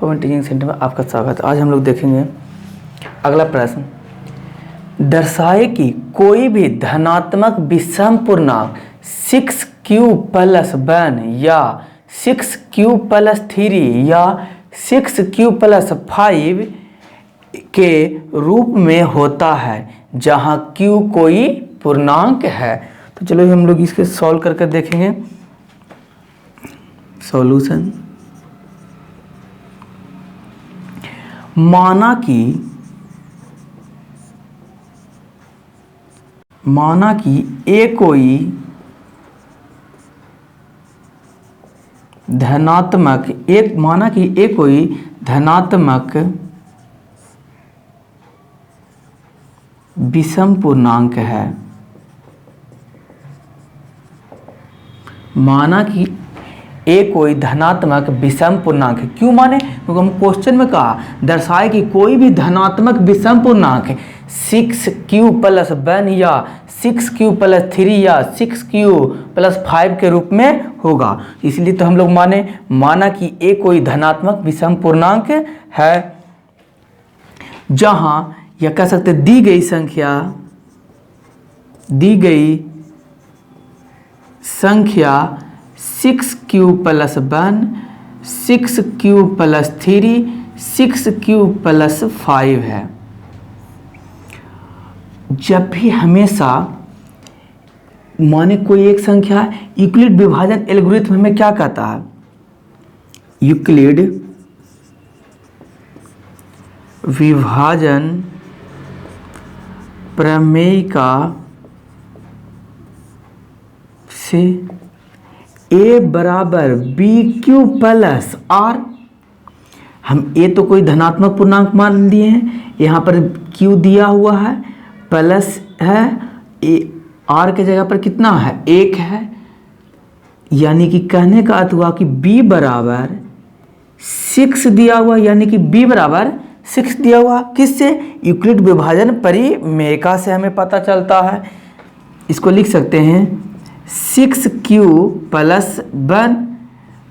पवन teaching centre में आपका स्वागत है। आज हम लोग देखेंगे अगला प्रश्न। दर्शाए कि कोई भी धनात्मक विषम पूर्णांक 6q + 1 या 6q + 3 या 6q + 5 के रूप में होता है जहां q कोई पूर्णांक है। तो चलो हम लोग इसके सॉल्व करके देखेंगे। सॉल्यूशन। माना कि ए कोई धनात्मक विषम पूर्णांक है। माना कि ए कोई धनात्मक विषम पूर्णांक है। क्यों माने? क्योंकि हम क्वेश्चन में कहा दर्शाए कि कोई भी धनात्मक विषम पूर्णांक 6q + 1 या 6q + 3 या 6q + 5 के रूप में होगा। इसलिए तो हम लोग माना कि ए कोई धनात्मक विषम पूर्णांक है जहां या कह सकते दी गई संख्या 6q + 1 6q + 3 6q + 5 है। जब भी हमेशा माने कोई एक संख्या यूक्लिड विभाजन एल्गोरिथ्म में क्या कहता है? यूक्लिड विभाजन प्रमेय का से a बराबर bq + r। हम a तो कोई धनात्मक पूर्णांक मान लिए हैं, यहाँ पर q दिया हुआ है, प्लस है r के जगह पर कितना है? 1 है। यानी कि कहने का अर्थ हुआ कि b बराबर 6 दिया हुआ, यानी कि b बराबर 6 दिया हुआ। किससे? यूक्लिड विभाजन परिमेय से हमें पता चलता है। इसको लिख सकते हैं 6q + 1,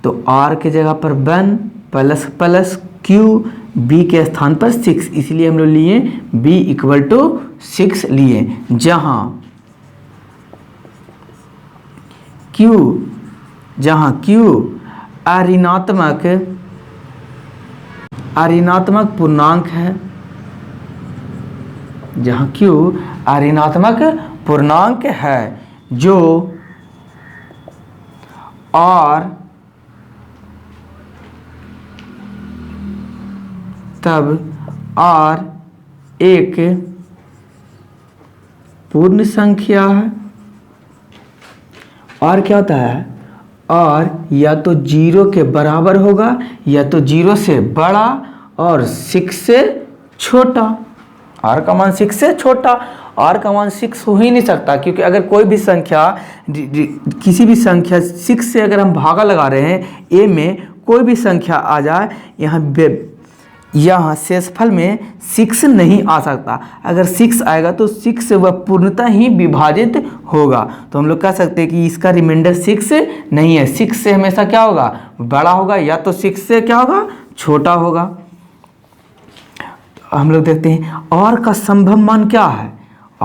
तो r के जगह पर 1 प्लस q, b के स्थान पर 6, इसलिए हम लोग लिए b = 6 लिए, जहां q अऋणात्मक पूर्णांक है, जहां q अऋणात्मक पूर्णांक है जो r तब r एक पूर्ण संख्या है। r क्या होता है? r या तो 0 के बराबर होगा या तो 0 से बड़ा और 6 से छोटा। r का मान 6 से छोटा, r का मान 6 हो ही नहीं सकता, क्योंकि अगर कोई भी संख्या किसी भी संख्या 6 से अगर हम भागा लगा रहे हैं a में, कोई भी संख्या आ जाए यहाँ शेषफल में 6 नहीं आ सकता। अगर 6 आएगा तो 6 से वह पूर्णतः ही विभाजित होगा। तो हम लोग कह सकते हैं कि इसका रिमाइंडर 6 नहीं है। 6 से हमेशा क्या होगा? बड़ा होगा, या तो 6 से क्या होगा? छोटा होगा। हम लोग देखते हैं r का संभव मान क्या है?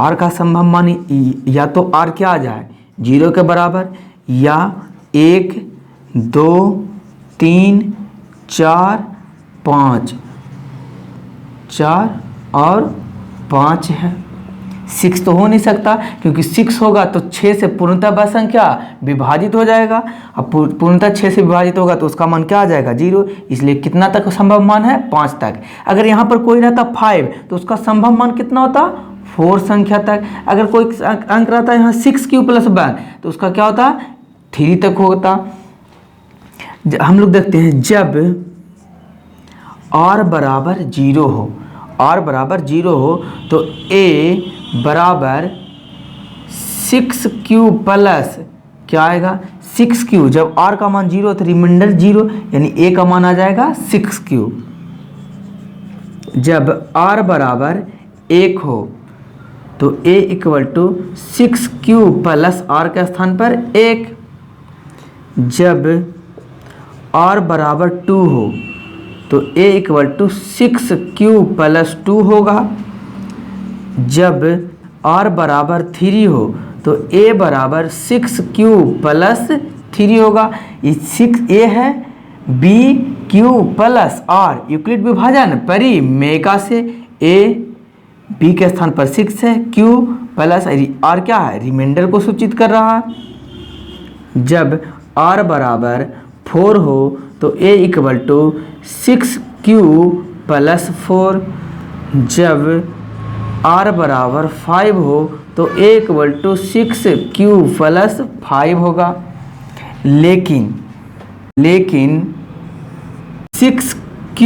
r का संभव मान या तो r क्या आ जाए? 0 के बराबर, या 1 2 3 4 5, 4 और 5 है। 6 तो हो नहीं सकता, क्योंकि 6 होगा तो 6 से पूर्णतः वह संख्या विभाजित हो जाएगा। अब पूर्णतः 6 से विभाजित होगा तो उसका मान क्या आ जाएगा? 0। इसलिए कितना तक संभव मान है? 5 तक। अगर यहाँ पर कोई रहता 5 तो उसका संभव मान कितना होता? 4 संख्या तक। अगर कोई अंक रहता यहाँ 6q + 1 तो उसका क्या होता? 3 तक होता। हम लोग देखते हैं जब r बराबर 0 हो, r बराबर 0 हो तो a बराबर 6q + क्या आएगा? 6q। जब r का मान 0 तो रिमाइंडर 0, यानी a का मान आ जाएगा 6q। जब r बराबर 1 हो तो a = 6q + r के स्थान पर 1। जब r बराबर 2 हो तो a equal to 6q plus 2 होगा। जब r बराबर 3 हो तो a बराबर 6q प्लस 3 होगा। ये 6a है, b q plus r Euclid विभाजन परिमेयका से a b के स्थान पर 6 है, q प्लस r क्या है, रिमाइंडर को सूचित कर रहा है। जब r बराबर 4 हो तो a equal to 6q plus 4। जब r बराबर 5 हो तो a equal to 6q plus 5 होगा। लेकिन 6q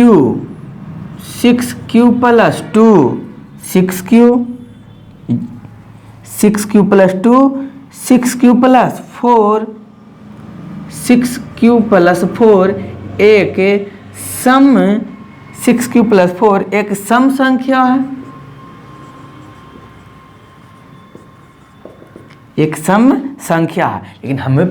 plus 2 6q plus 2 6q plus 4 6q plus 4 एक सम 6q प्लस 4 एक सम संख्या है, एक सम संख्या है। लेकिन हमें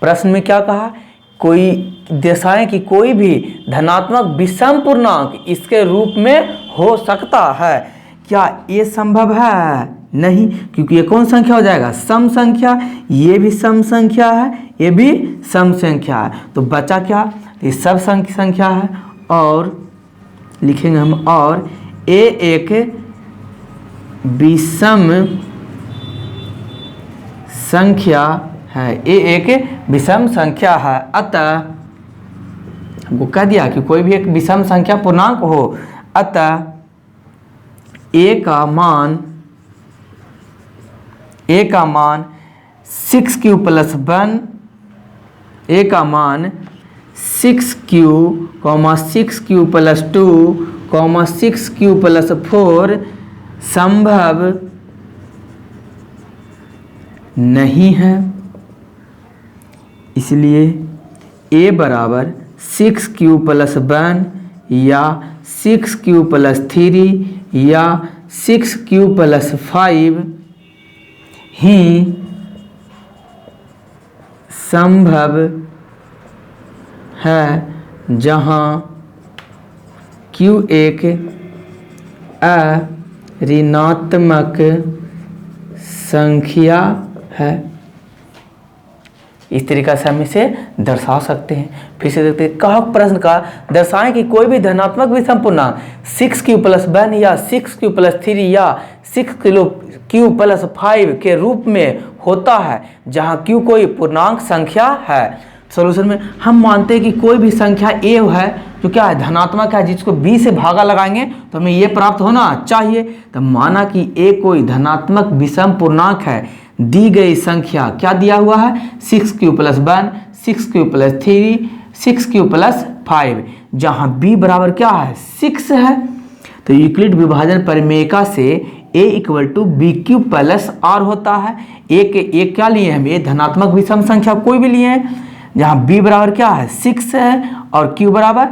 प्रश्न में क्या कहा, कोई दर्शाएं कि कोई भी धनात्मक विषम पूर्णांक इसके रूप में हो सकता है। क्या ये संभव है? नहीं, क्योंकि ये कौन संख्या हो जाएगा, सम संख्या। ये भी सम संख्या है, ये भी सम संख्या है। तो बचा क्या, ये सब संख्या है। और लिखेंगे हम, और a एक विषम संख्या है, a एक विषम संख्या है। अतः हमको कह दिया कि कोई भी एक विषम संख्या पूर्णांक हो, अतः a का मान 6q प्लस 1, a का मान 6q, 6q plus 2, 6q plus 4 संभव नहीं है। इसलिए a बराबर 6q प्लस 1 या 6q प्लस 3 या 6q प्लस 5 ही संभव है, जहाँ q एक अऋणात्मक संख्या है। इस तरीका से हम इसे दर्शा सकते हैं। फिर से देखते हैं, कहा प्रश्न का दर्शाएं कि कोई भी धनात्मक विषम पूर्णांक 6q प्लस 1 या 6q प्लस 3 या 6q प्लस 5 के रूप में होता है, जहां q कोई पूर्णांक संख्या है। सॉल्यूशन में हम मानते हैं कि कोई भी संख्या a है जो क्या है, धनात्मक है, जिसको b से भागा लगाएंगे तो हमें ये प्राप्त होना चाहिए। तो माना कि a कोई धनात्मक विषम पूर्णांक है, दी गई संख्या क्या दिया हुआ है, 6q plus 1, 6q plus 3, 6q plus 5, जहाँ b बराबर क्या है, 6 है। तो यूक्लिड विभाजन परिमेयका से a equal to B Q plus r होता है। एक क्या लिए हम, a धनात्मक विषम संख्या कोई भी लिए हैं, जहाँ b बराबर क्या है, 6 है, और q बराबर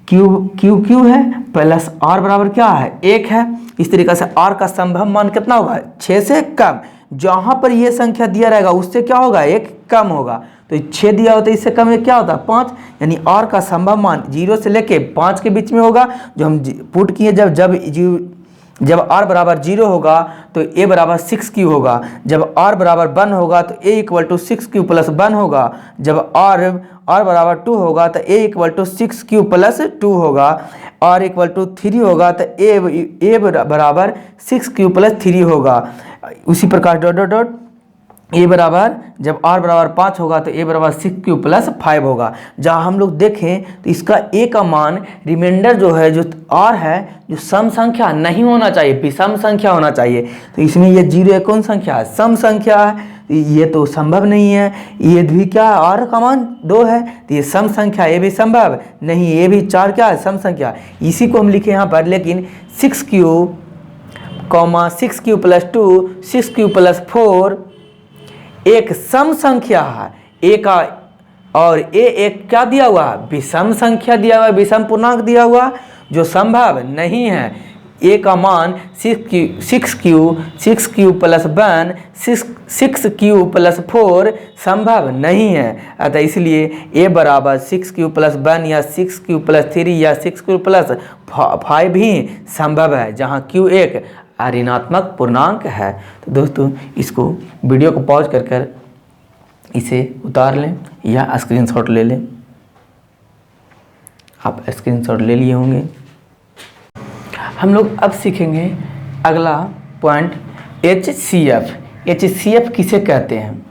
q है, प्लस r बराबर क्या है, 1 है। इस तरीके से r का संभव मान कितना होगा, 6 से कम। जहाँ पर ये संख्या दिया रहेगा उससे क्या होगा, 1 कम होगा। तो 6 दिया होता है, इससे कम में क्या होता है, 5, यानी r का संभव मान 0 से लेके 5 के बीच में होगा। जो हम पुट किए, जब r बराबर 0 होगा तो a बराबर 6q होगा। जब r बराबर 1 होगा तो a equal to 6q plus 1 होगा। जब r बराबर 2 होगा तो a equal to 6q plus 2 होगा। r इक्वल टू 3 होगा तो a बराबर 6q प्लस 3 होगा। उसी प्रकार डॉट डॉट डॉट a बराबर, जब r बराबर 5 होगा तो a बराबर 6q प्लस 5 होगा। जहाँ हम लोग देखें तो इसका a का मान रिमाइंडर जो है, जो r है, जो सम संख्या नहीं होना चाहिए, विषम संख्या होना चाहिए। तो इसमें ये 0 कौन संख्या है, सम संख्या है। ये तो संभव नहीं है। ये भी क्या है, r का मान 2 है, तो ये सम संख्या, ये भी संभव नहीं। ये भी 4 क्या है, सम संख्या। इसी को हम लिखे यहाँ पर, लेकिन 6q, 6q plus 2, 6q plus 4 एक सम संख्या है, a का, और a एक क्या दिया हुआ है, विषम संख्या दिया हुआ है, विषम पूर्णांक दिया हुआ जो संभव नहीं है। ए का मान 6q प्लस 1 6q प्लस 4 संभव नहीं है। अतः इसलिए ए बराबर 6q प्लस 1 या 6q प्लस 3 या 6q प्लस 5 ही संभव है, जहाँ q एक ऋणात्मक पूर्णांक है। तो दोस्तों इसको वीडियो को पॉज कर इसे उतार लें या स्क्रीनशॉट ले लें। आप स्क्रीनशॉट ले लिए होंगे। हम लोग अब सीखेंगे अगला पॉइंट HCF। HCF किसे कहते हैं?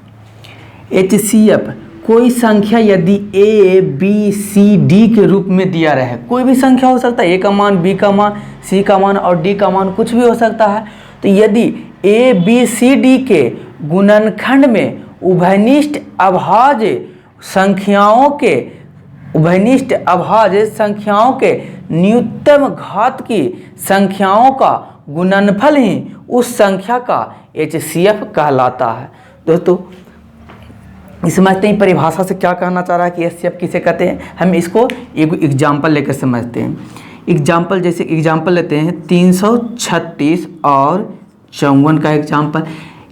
HCF कोई संख्या यदि A, B, C, D के रूप में दिया रहे, कोई भी संख्या हो सकता है, A का मान, B का मान, C का मान और D का मान कुछ भी हो सकता है। तो यदि A, B, C, D के गुणनखंड में उभयनिष्ठ अभाज्य संख्याओं के न्यूनतम घात की संख्याओं का गुणनफल ही उस संख्या का HCF कहलाता है। दोस्तों समझते हैं परिभाषा से क्या कहना चाह रहा है कि HCF किसे कहते हैं। हम इसको एक एग्जाम्पल लेकर समझते हैं। एग्जाम्पल जैसे एग्जाम्पल लेते हैं 336 और 54 का एग्जाम्पल,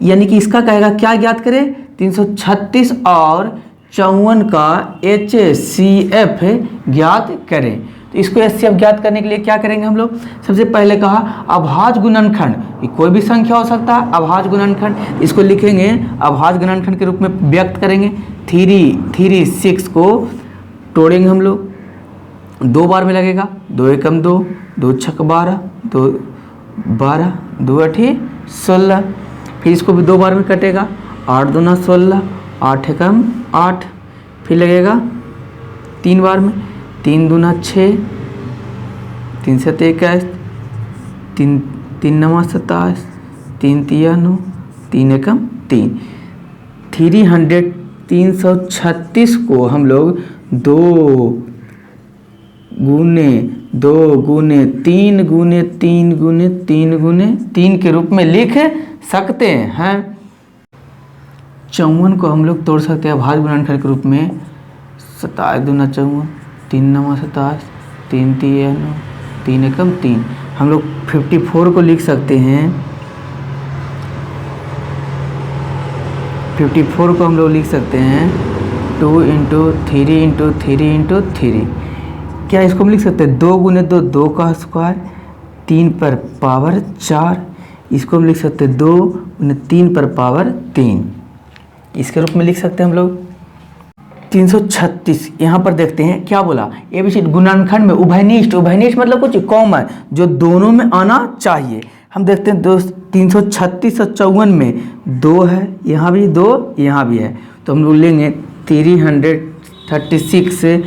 यानी कि इसका कहेगा क्या ज्ञात करें, 336 और 54 का HCF ज्ञात करें। तो इसको HCF ज्ञात करने के लिए क्या करेंगे हम लोग? सबसे पहले कहा अभाज्य गुणनखंड, कोई भी संख्या हो सकता है, अभाज्य गुणनखंड इसको लिखेंगे अभाज्य गुणनखंड के रूप में व्यक्त करेंगे। 336 को तोड़ेंगे हम लोग, 2 बार में लगेगा, 2 एकम 2, 2 छक 12, 2 12, 2 8 16। फिर इसको भी 2 बार में कटेगा, 8 दूना 16, 8 एकम 8, फिर लगेगा 3 बार में, 3 दूना 6, 3 से 21, 3 नवा 27, 3 तिया 9, 3 एकम 3। 336 को हम लोग 2 गुने 3 गुने 3 गुने 3 गुने 3 के रूप में लिख सकते हैं। 54 को हम लोग तोड़ सकते हैं अभाज्य गुणनखंड के रूप में, 27 दूना 54, 3 नवा 27, 3 तिया 9, 3 एकम 3। हम लोग 54 को लिख सकते हैं, 54 को हम लोग लिख सकते हैं 2 × 3 × 3 × 3। क्या इसको हम लिख सकते हैं 2 गुने 2, 2 का स्क्वायर, 3 पर पावर 4। इसको हम लिख सकते हैं 2 गुने 3 पर पावर 3। इसके रूप में लिख सकते हैं हम लोग। 336 यहाँ पर देखते हैं क्या बोला, ABC गुणनखंड में उभयनिष्ठ मतलब कुछ कॉमन जो दोनों में आना चाहिए। हम देखते हैं दोस्त 336 और 54 में 2 है, यहाँ भी 2, यहाँ भी है, तो हम लोग लेंगे 336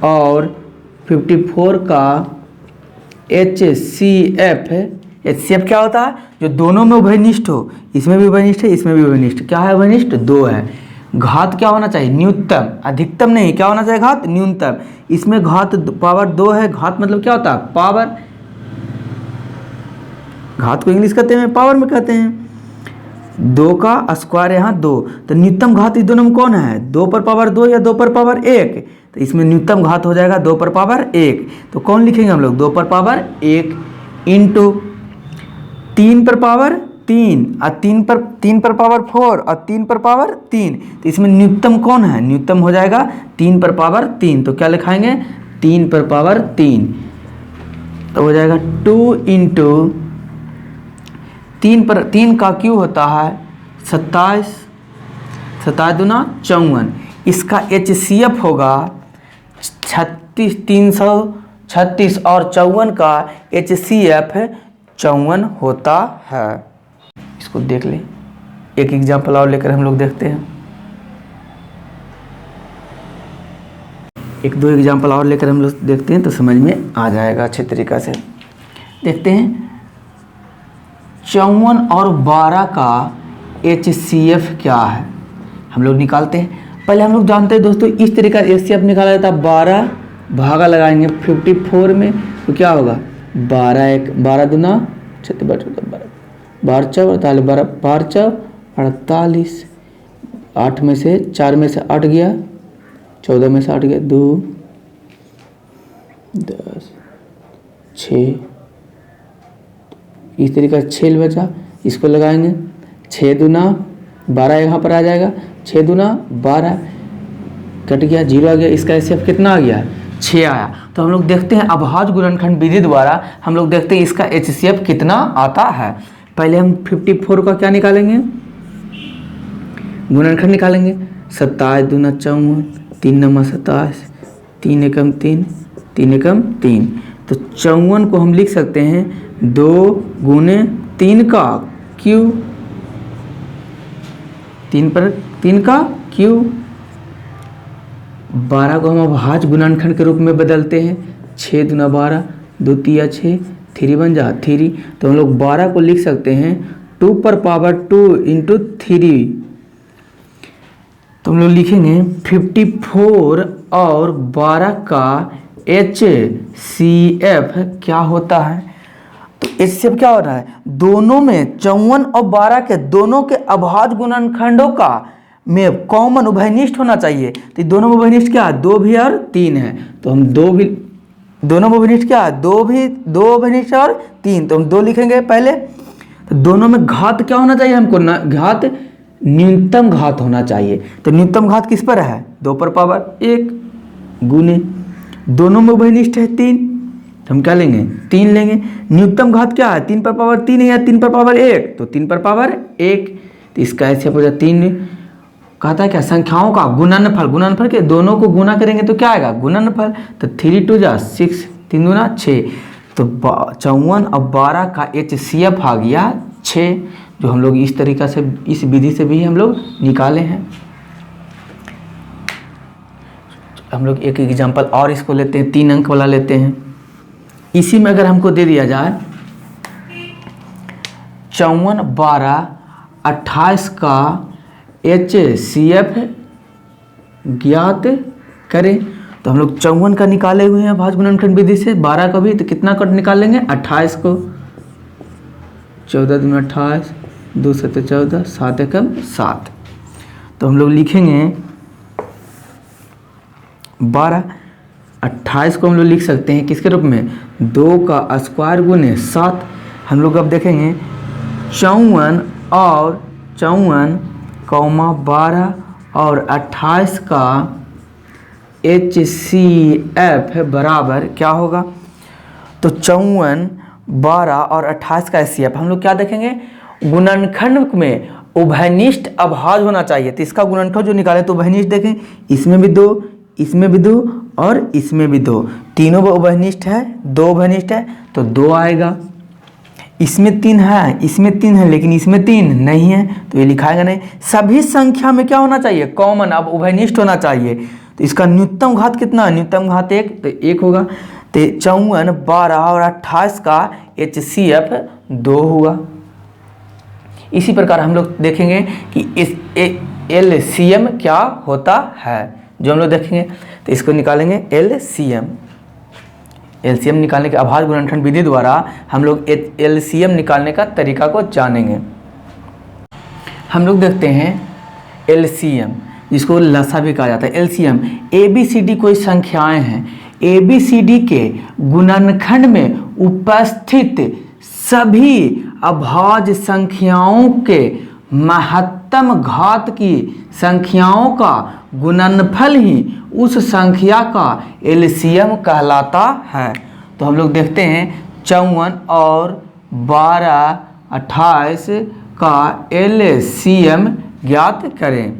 और 54 का HCF क्या होता है, जो दोनों में उभयनिष्ठ हो। इसमें भी उभयनिष्ठ है, इसमें भी उभयनिष्ठ। क्या है उभयनिष्ठ? 2 है। घात क्या होना चाहिए? न्यूनतम, अधिकतम नहीं, क्या होना चाहिए? घात न्यूनतम। इसमें घात पावर 2 है। घात मतलब क्या होता है? पावर। घात को इंग्लिश कहते हैं, पावर में कहते हैं। 2 का स्क्वायर यहाँ 2, तो न्यूनतम घात इस दोनों में कौन है? 2 पर पावर 2 या 2 पर पावर 1। तो इसमें न्यूनतम घात हो जाएगा 2 पर पावर 1। तो कौन लिखेंगे हम लोग? 2 पर पावर 1 इंटू 3 पर पावर 3 और 3 पर पावर 4 और 3 पर पावर 3। तो इसमें न्यूनतम कौन है? न्यूनतम हो जाएगा 3 पर पावर 3। तो क्या लिखाएंगे? 3 पर पावर 3। तो हो जाएगा 2 इंटू 3 का क्यू होता है 27, 27 दूना 54। इसका HCF होगा 336 और 54 का HCF 54 होता है। इसको देख ले। एक एग्जाम्पल और लेकर हम लोग देखते हैं। एक दो एग्जाम्पल और लेकर हम लोग देखते हैं तो समझ में आ जाएगा अच्छे तरीक़ा से। देखते हैं 54 और 12 का HCF क्या है, हम लोग निकालते हैं। पहले हम लोग जानते हैं दोस्तों इस तरीका HCF निकाला जाता है। 12 भागा लगाएंगे 54 में तो क्या होगा? 12 दूना 12 4 48। 8 में से 4 में से 8 गया, 14 में से 8 गया, 2 10 6 इस तरीके से 6 बचा, इसको लगाएंगे 6 दूना 12 यहाँ पर आ जाएगा, 6 दूना 12 कट गया, 0 आ गया, इसका HCF कितना आ गया 6 आया। तो हम लोग देखते हैं अभाज्य गुणनखंड विधि द्वारा हम लोग देखते हैं इसका HCF कितना आता है। पहले हम 54 का क्या निकालेंगे, गुणनखंड निकालेंगे। 27 दूना 54, 3 नंबर 27, 3 एकम 3, 3 एकम 3। तो 54 को हम लिख सकते हैं 2 गुने 3 का क्यू, 3 पर 3 का क्यू। 12 को हम अभाज्य गुणनखंड के रूप में बदलते हैं, 6 दूना 12, 2 तिया 6, 3 बन जा 3। तो हम लोग 12 को लिख सकते हैं 2 पर पावर 2 इंटू 3। तो हम लोग लिखेंगे 54 और 12 का HCF क्या होता है। तो HCF क्या हो रहा है, दोनों में 54 और 12 के दोनों के अभाज्य गुणनखंडों का में कॉमन उभयनिष्ठ होना चाहिए। तो दोनों में उभयनिष्ठ क्या है, 2 भी और 3 है। तो हम 2 भी, दोनों में उभयनिष्ठ क्या है, 2 भी, 2 उभयनिष्ठ और 3। तो हम 2 लिखेंगे पहले। तो दोनों में घात क्या होना चाहिए हमको, घात न्यूनतम घात होना चाहिए। तो न्यूनतम घात किस पर है, 2 पर पावर 1 गुने, दोनों में उभयनिष्ठ है 3, तो हम क्या लेंगे 3 लेंगे। न्यूनतम घात क्या है, 3 पर पावर 3 है या 3 पर पावर 1, तो 3 पर पावर 1। तो इसका ऐसे हो जाए 3। कहता है क्या, संख्याओं का गुणनफल, गुणनफल के दोनों को गुना करेंगे तो क्या आएगा गुणनफल। तो 3 2 जा 6, 3 दूना 6। तो 54 और 12 का HCF आ गया 6, जो हम लोग इस तरीक़ा से इस विधि से भी हम लोग निकाले हैं। हम लोग एक एग्जांपल और इसको लेते हैं, 3 अंक वाला लेते हैं। इसी में अगर हमको दे दिया जाए 54 12 28 का HCF ज्ञात करें। तो हम लोग 54 का निकाले हुए हैं अभाज्य गुणनखंड विधि से, 12 का भी, तो कितना कट निकाल लेंगे 28 को, 14 दूना 28, 2 7 14, 7 एकम 7। तो हम लोग लिखेंगे 12, 28 को हम लोग लिख सकते हैं किसके रूप में, 2 का स्क्वायर गुने 7। हम लोग अब देखेंगे 54 और 54 कौमा 12 और 28 का HCF बराबर क्या होगा। तो 54 12 और 28 का HCF हम लोग क्या देखेंगे, गुणनखंड में उभयनिष्ठ अभाज्य होना चाहिए। तो इसका गुणनखंड जो निकाले तो उभयनिष्ठ देखें, इसमें भी 2, इसमें भी 2 और इसमें भी 2, तीनों में उभयनिष्ठ है, 2 उभयनिष्ठ है तो 2 आएगा। इसमें 3 है, इसमें 3 है, लेकिन इसमें 3 नहीं है तो ये लिखाएगा नहीं। सभी संख्या में क्या होना चाहिए, कॉमन, अब उभयनिष्ठ होना चाहिए। तो इसका न्यूनतम घात कितना है, न्यूनतम घात 1, तो 1 होगा। तो 54 12 और 28 का HCF 2 हुआ। इसी प्रकार हम लोग देखेंगे कि इस LCM क्या होता है, जो हम लोग देखेंगे। तो इसको निकालेंगे LCM निकालने के अभाज्य गुणनखंड विधि द्वारा हम लोग LCM निकालने का तरीका को जानेंगे। हम लोग देखते हैं LCM, जिसको लसा भी कहा जाता है। LCM ABCD कोई संख्याएं हैं, ABCD के गुणनखंड में उपस्थित सभी अभाज्य संख्याओं के महत्तम घात की संख्याओं का गुणनफल ही उस संख्या का LCM कहलाता है। तो हम लोग देखते हैं 54 और 12 28 का LCM ज्ञात करें।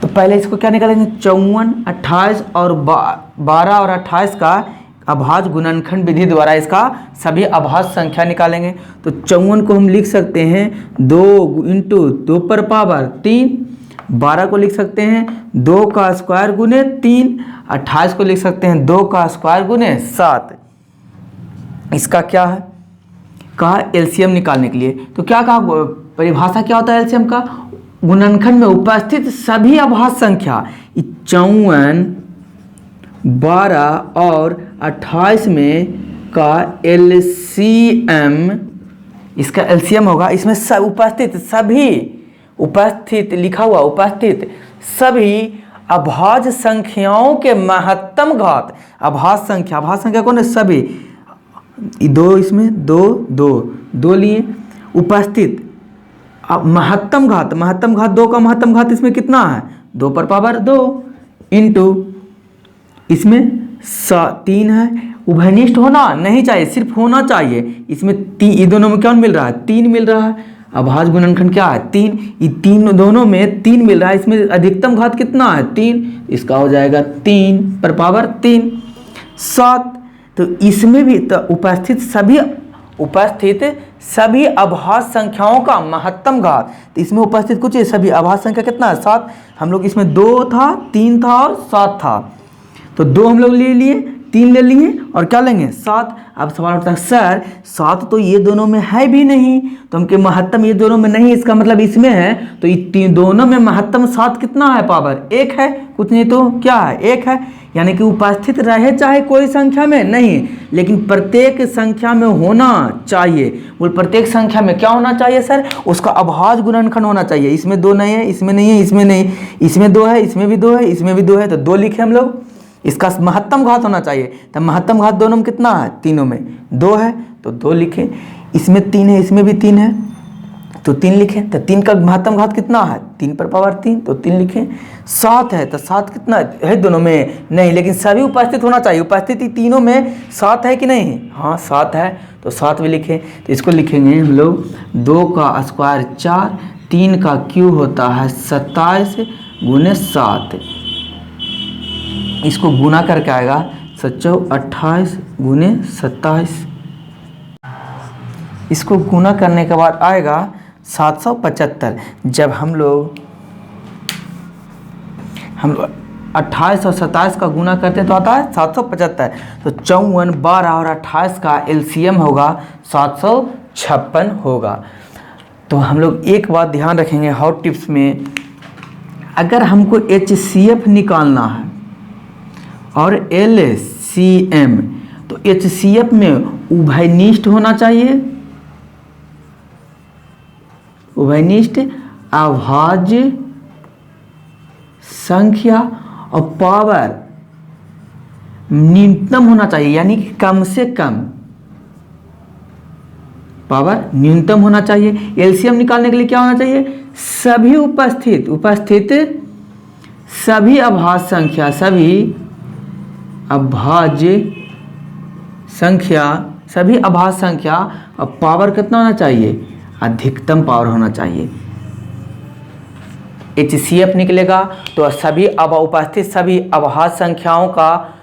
तो पहले इसको क्या निकालेंगे, 54 28 और 12 और 28 का अभाज्य गुणनखंड विधि द्वारा इसका सभी अभाज्य संख्या निकालेंगे। तो 54 को हम लिख सकते हैं 2 इंटू 2 पर पावर 3, 12 को लिख सकते हैं 2 का स्क्वायर गुने 3, 28 को लिख सकते हैं 2 का स्क्वायर गुने 7। इसका क्या है, कहा LCM निकालने के लिए। तो क्या कहा, परिभाषा क्या होता है LCM का, गुणनखंड में उपस्थित सभी अभाज्य संख्या 54 12 और 28 में का LCM, इसका LCM होगा, इसमें सब उपस्थित, सभी उपस्थित लिखा हुआ, उपस्थित सभी अभाज्य संख्याओं के महत्तम घात। अभाज्य संख्या कौन है, सभी दो, इसमें दो दो दो लिए। उपस्थित अब महत्तम घात, महत्तम घात 2 का महत्तम घात इसमें कितना है 2 पर पावर 2 इंटू इसमें 3 है। उभयनिष्ठ होना नहीं चाहिए, सिर्फ होना चाहिए। इसमें ये दोनों में क्या मिल रहा है 3 मिल रहा है। अभाज्य गुणनखंड क्या है 3, ये 3 दोनों में 3 मिल रहा है। इसमें अधिकतम घात कितना है 3, इसका हो जाएगा 3 पर पावर 3 7। तो इसमें भी तो उपस्थित सभी अभाज्य संख्याओं का महत्तम घात, तो इसमें उपस्थित कुछ सभी अभाज्य संख्या कितना है 7। हम लोग इसमें 2 था, 3 था और 7 था, तो 2 हम लोग ले लिए, 3 ले लिए और क्या लेंगे 7। अब सवाल उठता है सर 7 तो ये दोनों में है भी नहीं, तो हमके महत्तम ये दोनों में नहीं, इसका मतलब इसमें है। तो ये दोनों में महत्तम 7 कितना है पावर 1 है, कुछ नहीं तो क्या है 1 है। यानी कि उपस्थित रहे चाहे कोई संख्या में नहीं, लेकिन प्रत्येक संख्या में होना चाहिए। बोल प्रत्येक संख्या में क्या होना चाहिए सर, उसका अभाज्य गुणनखंड होना चाहिए। इसमें 2 नहीं है, इसमें नहीं है, इसमें नहीं, इसमें 2 है, इसमें भी 2 है, इसमें भी 2 है, तो 2 लिखे हम लोग। इसका महत्तम घात होना चाहिए, तो महत्तम घात दोनों में कितना है तीनों में 2 है, तो 2 लिखे। इसमें 3 है, इसमें भी 3 है, तो 3 लिखे। तो 3 का महत्तम घात कितना है 3 पर पावर 3, तो 3 लिखे। 7 है, तो 7 कितना है दोनों में नहीं, लेकिन सभी उपस्थित होना चाहिए। उपस्थिति तीनों में 7 है कि नहीं, हाँ 7 है, तो 7 भी लिखे। तो इसको लिखेंगे हम लोग 2 का स्क्वायर 4, 3 का क्यूब होता है 27 गुने 7। इसको गुना करके आएगा 28 गुने 27। इसको गुना करने के बाद आएगा 775। जब हम लोग 28 और 27 का गुना करते हैं तो आता है 775। तो 54, 12 और 28 का एलसीएम होगा 756 होगा। तो हम लोग एक बात ध्यान रखेंगे हॉट टिप्स में, अगर हमको HCF निकालना है और LCM, तो HCF में उभयनिष्ठ होना चाहिए, उभयनिष्ठ अभाज्य संख्या और पावर न्यूनतम होना चाहिए, यानी कि कम से कम पावर न्यूनतम होना चाहिए। एलसीएम निकालने के लिए क्या होना चाहिए, सभी उपस्थित सभी अभाज्य संख्या, सभी अभाज्य संख्या और पावर कितना होना चाहिए, अधिकतम पावर होना चाहिए। HCF निकलेगा तो सभी उपस्थित सभी अभाज्य संख्याओं का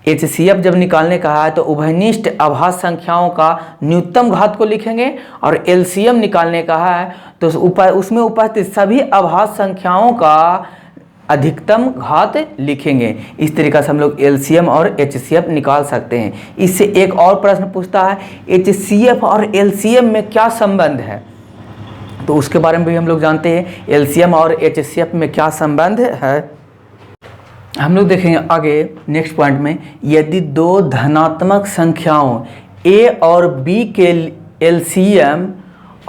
HCF जब निकालने का है तो उभयनिष्ठ अभाज्य संख्याओं का न्यूनतम घात को लिखेंगे, और LCM निकालने का है तो उसमें उपस्थित सभी अभाज्य संख्याओं का अधिकतम घात लिखेंगे। इस तरीक़ा से हम लोग LCM और HCF निकाल सकते हैं। इससे एक और प्रश्न पूछता है HCF और LCM में क्या संबंध है, तो उसके बारे में भी हम लोग जानते हैं LCM और HCF में क्या संबंध है। हम लोग देखेंगे आगे नेक्स्ट पॉइंट में, यदि दो धनात्मक संख्याओं A और B के LCM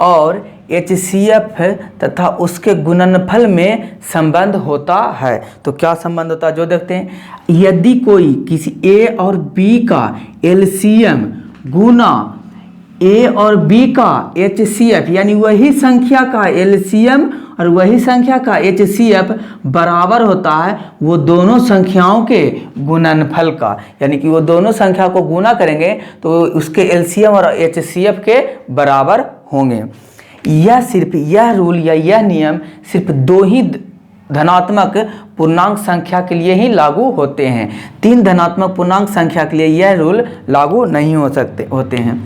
और HCF तथा उसके गुणनफल में संबंध होता है, तो क्या संबंध होता है जो देखते हैं। यदि कोई किसी A और B का LCM गुना A और B का HCF, यानी वही संख्या का LCM और वही संख्या का HCF बराबर होता है वो दोनों संख्याओं के गुणनफल का, यानी कि वो दोनों संख्या को गुना करेंगे तो उसके LCM और HCF के बराबर होंगे। यह रूल या यह नियम सिर्फ 2 ही धनात्मक पूर्णांक संख्या के लिए ही लागू होते हैं। 3 धनात्मक पूर्णांक संख्या के लिए यह रूल लागू नहीं होते हैं।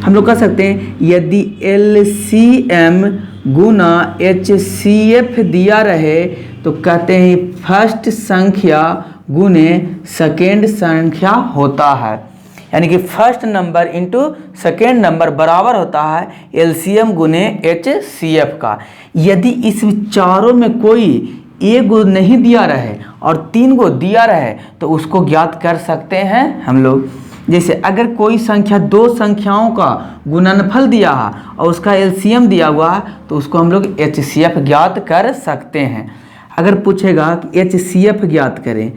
हम लोग कह सकते हैं यदि LCM गुना HCF दिया रहे तो कहते हैं फर्स्ट संख्या गुने सेकेंड संख्या होता है, यानी कि first number into second number बराबर होता है LCM गुने HCF का। यदि इस चारों में कोई एक गो नहीं दिया रहे और 3 गो दिया रहे तो उसको ज्ञात कर सकते हैं हम लोग। जैसे अगर कोई संख्या 2 संख्याओं का गुणनफल दिया है और उसका LCM दिया हुआ है तो उसको हम लोग HCF ज्ञात कर सकते हैं। अगर पूछेगा कि HCF ज्ञात करें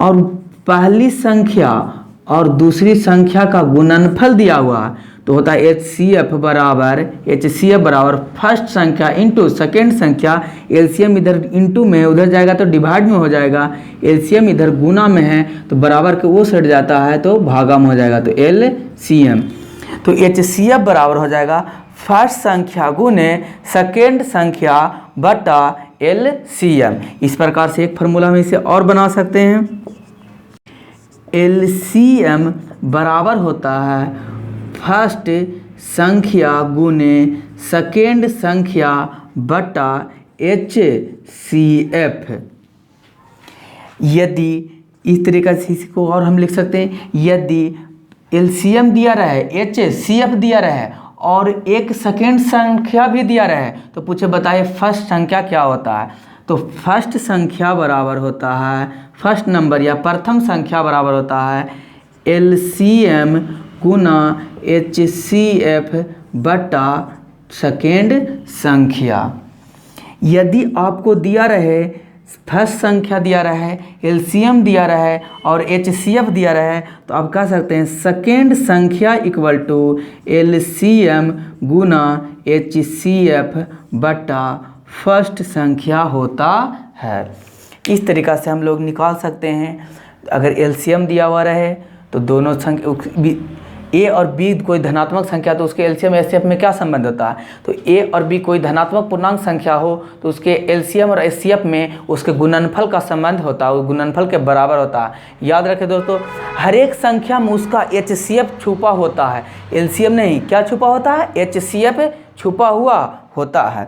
और पहली संख्या और दूसरी संख्या का गुणनफल दिया हुआ है तो होता है HCF बराबर फर्स्ट संख्या इंटू सेकेंड संख्या। एलसीएम इधर इंटू में है, उधर जाएगा तो डिवाइड में हो जाएगा। एलसीएम इधर गुना में है तो बराबर के वो सेट जाता है तो भागा में हो जाएगा तो LCM। तो HCF बराबर हो जाएगा फर्स्ट संख्या गुने सेकेंड संख्या बटा LCM। इस प्रकार से एक फार्मूला में इसे और बना सकते हैं। LCM बराबर होता है फर्स्ट संख्या गुने सेकेंड संख्या बटा HCF। यदि इस तरीके से इसको और हम लिख सकते हैं, यदि LCM दिया रहे, HCF दिया रहे और एक सेकेंड संख्या भी दिया रहे तो पूछे बताइए फर्स्ट संख्या क्या होता है। तो फर्स्ट संख्या बराबर होता है, फर्स्ट नंबर या प्रथम संख्या बराबर होता है LCM गुना HCF बटा सेकेंड संख्या। यदि आपको दिया रहे फर्स्ट संख्या दिया रहे, LCM दिया रहे और HCF दिया रहे तो आप कह सकते हैं सेकेंड संख्या इक्वल टू LCM गुना HCF बटा फर्स्ट संख्या होता है। इस तरीक़ा से हम लोग निकाल सकते हैं। अगर LCM दिया हुआ रहे तो दोनों संख्या A और B कोई धनात्मक संख्या तो उसके LCM HCF में क्या संबंध होता है। तो A और B कोई धनात्मक पूर्णांक संख्या हो तो उसके LCM और HCF में उसके गुणनफल का संबंध होता है, वो गुणनफल के बराबर होता है। याद रखें दोस्तों, हर एक संख्या में उसका HCF छुपा होता है, LCM नहीं। क्या छुपा होता है? HCF छुपा हुआ होता है।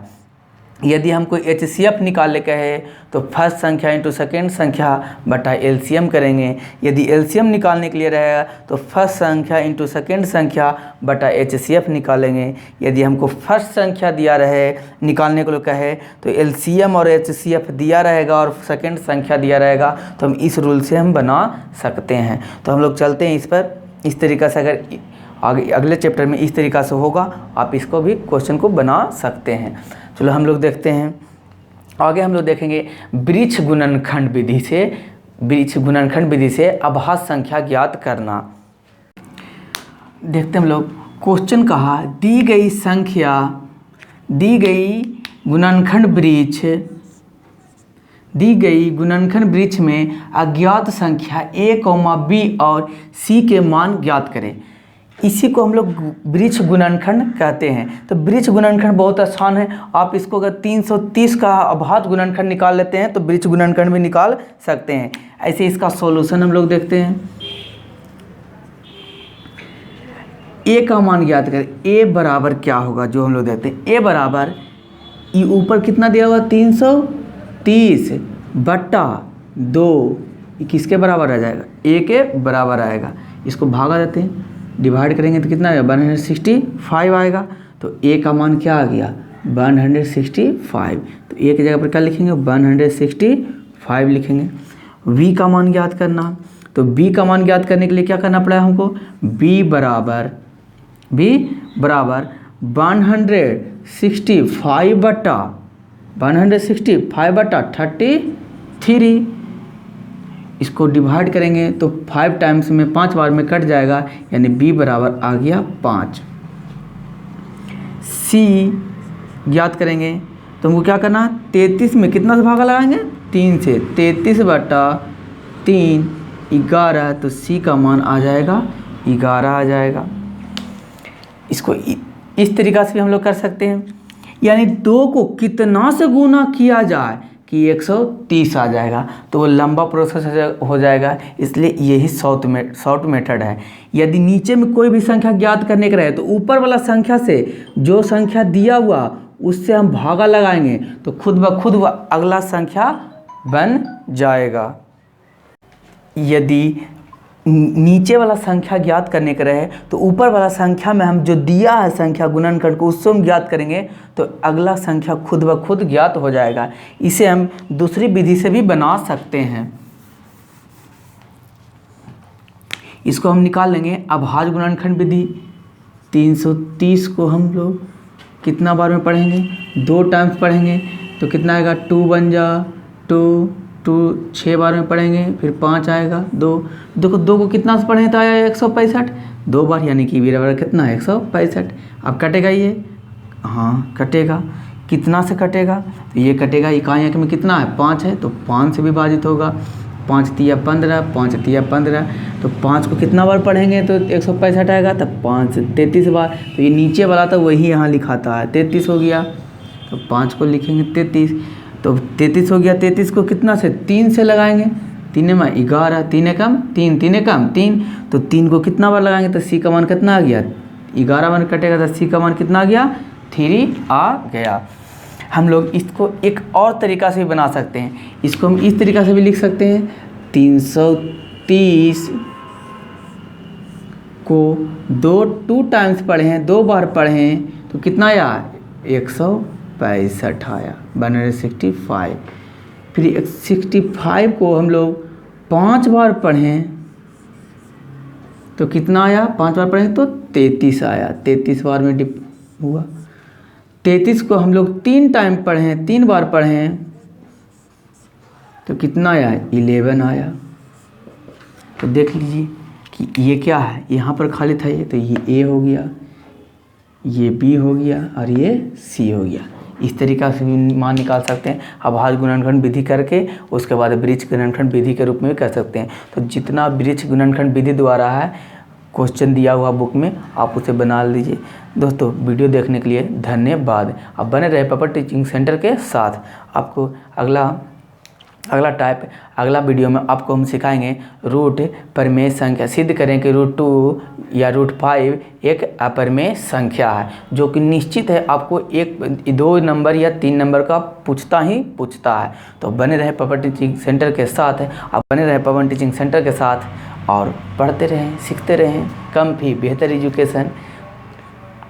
यदि हमको HCF निकालने का है तो फर्स्ट संख्या इंटू सेकेंड संख्या बटा LCM करेंगे। यदि LCM निकालने के लिए रहेगा तो फर्स्ट संख्या इंटू सेकेंड संख्या बटा HCF निकालेंगे। यदि हमको फर्स्ट संख्या दिया रहे निकालने को कहे तो LCM और HCF दिया रहेगा और सेकेंड संख्या दिया रहेगा तो हम इस रूल से हम बना सकते हैं। तो हम लोग चलते हैं इस पर। इस तरीक़ा से अगर आगे अगले चैप्टर में इस तरीक़ा से होगा आप इसको भी क्वेश्चन को बना सकते हैं। चलो हम लोग देखते हैं आगे। हम लोग देखेंगे वृक्ष गुणनखंड विधि से अभाज्य संख्या ज्ञात करना। देखते हैं हम लोग क्वेश्चन कहा दी गई गुणनखंड वृक्ष में अज्ञात संख्या A, B और C के मान ज्ञात करें। इसी को हम लोग वृक्ष गुणनखंड कहते हैं। तो वृक्ष गुणनखंड बहुत आसान है। आप इसको अगर 330 का अभाज्य गुणनखंड निकाल लेते हैं तो वृक्ष गुणनखंड भी निकाल सकते हैं। ऐसे इसका सॉल्यूशन हम लोग देखते हैं। A का मान ज्ञात करें। A बराबर क्या होगा जो हम लोग देखते हैं। A बराबर ये ऊपर कितना दिया हुआ 330 बटा 2 किसके बराबर आ जाएगा? A के बराबर आएगा। इसको भागा देते हैं, डिवाइड करेंगे तो कितना आएगा? 165 आएगा। तो A का मान क्या आ गया? 165। तो A की जगह पर क्या लिखेंगे? 165 लिखेंगे। V का मान ज्ञात करना। तो B का मान ज्ञात करने के लिए क्या करना पड़ा हमको? B बराबर 165 बटा 33। इसको डिवाइड करेंगे तो 5 टाइम्स में 5 बार में कट जाएगा, यानी B बराबर आ गया 5। C ज्ञात करेंगे तो हमको क्या करना? 33 में कितना से भागा लगाएंगे? 3 से। 33 बटा 3 11। तो C का मान आ जाएगा 11 आ जाएगा। इसको इस तरीक़ा से भी हम लोग कर सकते हैं, यानी 2 को कितना से गुना किया जाए कि 130 आ जाएगा। तो वो लंबा प्रोसेस हो जाएगा, इसलिए यही शॉर्ट मेथड है। यदि नीचे में कोई भी संख्या ज्ञात करने का रहे तो ऊपर वाला संख्या से जो संख्या दिया हुआ उससे हम भागा लगाएंगे तो खुद ब खुद वह अगला संख्या बन जाएगा। यदि नीचे वाला संख्या ज्ञात करने का रहे तो ऊपर वाला संख्या में हम जो दिया है संख्या गुणनखंड को उससे हम ज्ञात करेंगे तो अगला संख्या खुद ब खुद ज्ञात हो जाएगा। इसे हम दूसरी विधि से भी बना सकते हैं। इसको हम निकाल लेंगे अभाज्य गुणनखंड विधि। 330 को हम लोग कितना बार में पढ़ेंगे? 2 टाइम्स पढ़ेंगे तो कितना आएगा? 2 बन जा 2 6 बार में पढ़ेंगे, फिर 5 आएगा, 2, देखो 2 को कितना से पढ़ें तो आया 165, 2 बार यानी कि बराबर कितना है 165। अब कटेगा ये, हाँ कटेगा, कितना से कटेगा तो ये कटेगा, इकाई अंक में कितना है 5 है तो 5 से विभाजित होगा, 5 तिया 15, 5 तिया 15, तो 5 को कितना बार पढ़ेंगे तो 165 आएगा, तब 5 से 33 बार, तो ये नीचे वाला था वही यहाँ लिखाता है, 33 हो गया, तो 5 को लिखेंगे 33, तो 33 हो गया, 33 को कितना से 3 से लगाएंगे, 3 में 11, 3 कम 3, 3 कम 3, तो 3 को कितना बार लगाएंगे तो सी का मान कितना आ गया 11 बार कटेगा, तो सी का मान कितना आ गया 3 आ गया। हम लोग इसको एक और तरीका से भी बना सकते हैं, इसको हम इस तरीका से भी लिख सकते हैं, 330 को 2 टाइम्स पढ़े हैं, 2 बार पढ़े हैं तो कितना आया 165 आया, 165। फिर 65 को हम लोग 5 बार पढ़ें तो कितना आया, 5 बार पढ़ें तो 33 आया, 33 बार में डिप हुआ। 33 को हम लोग 3 टाइम पढ़ें, 3 बार पढ़ें तो कितना आया 11 आया। तो देख लीजिए कि ये क्या है, यहाँ पर खाली था ये, तो ये ए हो गया, ये बी हो गया और ये सी हो गया। इस तरीका से भी मान निकाल सकते हैं। अभाज्य गुणनखंड विधि करके उसके बाद वृक्ष गुणनखंड विधि के रूप में भी कर सकते हैं। तो जितना वृक्ष गुणनखंड विधि द्वारा है क्वेश्चन दिया हुआ बुक में, आप उसे बना लीजिए। दोस्तों वीडियो देखने के लिए धन्यवाद। आप बने रहे पेपर टीचिंग सेंटर के साथ। आपको अगला वीडियो में आपको हम सिखाएंगे रूट परिमेय संख्या। सिद्ध करें कि √2 या √5 एक अपरिमेय संख्या है, जो कि निश्चित है आपको 1, 2 नंबर या 3 नंबर का पूछता है। तो बने रहे पेपर टीचिंग सेंटर के साथ, आप बने रहे पेपर टीचिंग सेंटर के साथ और पढ़ते रहें, सीखते रहें। कम फी बेहतर एजुकेशन,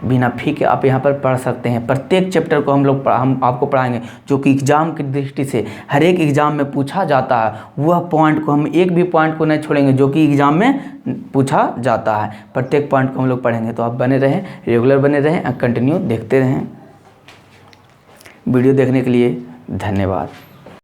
बिना फी के आप यहाँ पर पढ़ सकते हैं। प्रत्येक चैप्टर को हम आपको पढ़ाएंगे जो कि एग्ज़ाम की दृष्टि से हर एक एग्ज़ाम में पूछा जाता है। वह पॉइंट को हम एक भी पॉइंट को नहीं छोड़ेंगे जो कि एग्ज़ाम में पूछा जाता है। प्रत्येक पॉइंट को हम लोग पढ़ेंगे। तो आप बने रहें, रेगुलर बने रहें, कंटिन्यू देखते रहें। वीडियो देखने के लिए धन्यवाद।